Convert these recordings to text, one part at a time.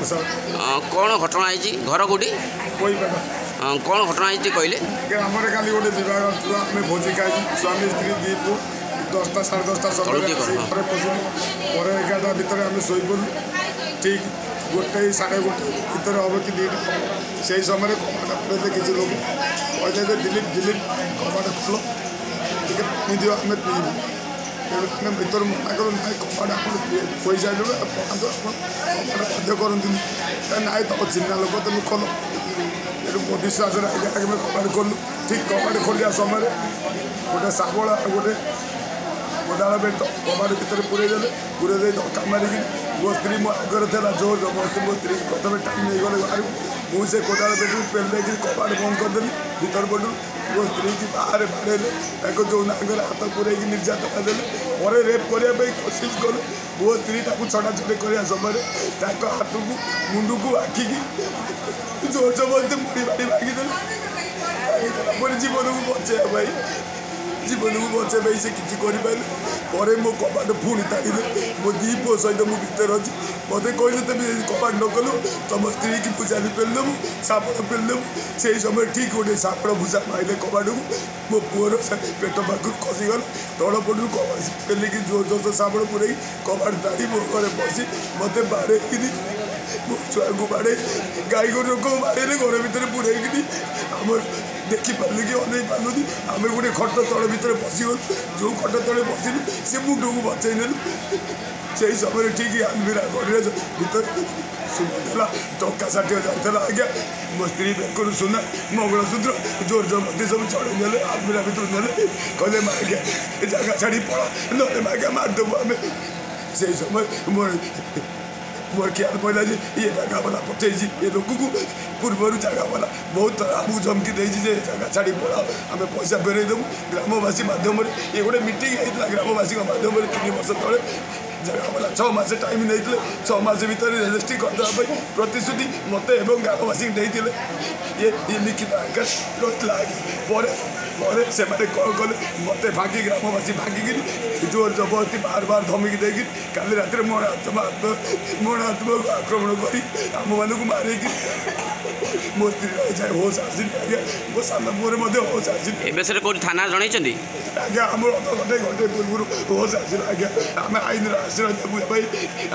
प्रसाद कौन घटना है घर कौटी कौन घटना है कहले आम खाली गोटे बहुत आम भोजी खाई स्वामी स्त्री दी पु 10टा 10:30 समय पर 11टा भितर आम शोपलु ठीक 1 साढ़े 1 भितर हम कि 2टा से समय कबाटा पड़े किसी लोग कहते दिलीप दिलीप कबाटा खोल टे पानी दिव आम पीबू तेणु भर मना करूँ ना कबाटा पैसा देवे कबाटा बाध्य करती ना तुम चिन्ह लोक तुम खोल तेणु मो विश्वास आगे कबाट खोलु ठीक कबाट खोलिया समय गोटे शावल गोटे कोदाल बेट कबाट भितर पूरे धक्का मारिकी मो स्त्री मो आगे था जोर जबरदस्ती मो स्त्री प्रथम टाइम नहीं गले बाहर मुझे कोदाल बेट पेल कबाट बंद करदेली भर पटू मो स्त्री की बाहर बाड़े जो नागर हाथ पूरे निर्यातना देले रेप करने कोशिश कलु मो स्त्री छड़ा छड़ी करने समय हाथ को मुंड को आखि की जोर जबरदस्ती मुड़ी बाड़ी भागीदेले जीवन को बचाइबा भाई जीवन को बचाइबा से किसी कर मो कबाट पुणी ताड़े मो दी पु सहित मुझे भितर अच्छी मत कहले तुम कबाट न कलु तुम स्त्री की पूजारी पेलदेबू सापड़ पेलदेबू से समय ठीक गोटे सापड़ भूषा मारे कबाट को मो पुअर पेट पाखु खसीगल तल पटू कबाट पेलिकी जोर जोर सापड़ पूरे कबाट ताड़ी मो घर बसी मत बाड़े मो छुआ को बाड़े गाई गोर को बाड़े घर भितर पुड़े आम देखिपारे कि अन पार्लु आम गोटे खट तल भितर पशिगल जो खट तले पशिलु से मुंड को बचाई नेलु से समय ठीक आलमीरा घर भर सुना टका 60,000 आज्ञा मो स्त्री बेकर सुना मंगलसूत्र जोर जबरदस्ती सब चढ़े ने आलमीरा भर ने कहले आज्ञा जगह छाड़ी पड़ा ना आज्ञा मारदेबू आम से समय मोर ख्याल पड़ा जे ये जगह वाला पठे ये लोक को पूर्व जगह वाला बहुत आमको धमकी देजी जगह छाड़ी पड़ा आम पैसा फेरई देवु ग्रामवासी मध्यम ये गोटे मीटिंग होता ग्रामवासी मध्यम 3 वर्ष तले जगह वाला 6 मास टाइम नहीं 6 मास भर रेजिस्ट्री करदेवाई प्रतिश्रुति मत ग्रामवासी ये लिखित आकाश रही से कौन कले मत भांगी ग्रामवासी भांगिकी जोर जबरदस्ती बार बार धमकी देगी काली रात मरणात्मक आक्रमण कर आम मानक मारिकी मो स्त्री जाए होश आसी आज्ञा मो सान मोर होश आसी कौन थाना जन आज्ञा आम अध घंटे पूर्व होश आस आज्ञा आम आईन आश्रय देवु भाई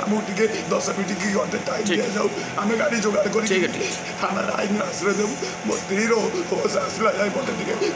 आमको टे 10 मिनट कि घंटे टाइम दि जाऊ आम गाड़ी जोगाड़ कर थाना आईन आश्रय देवु मो स्त्री होश आसला जाए मत टे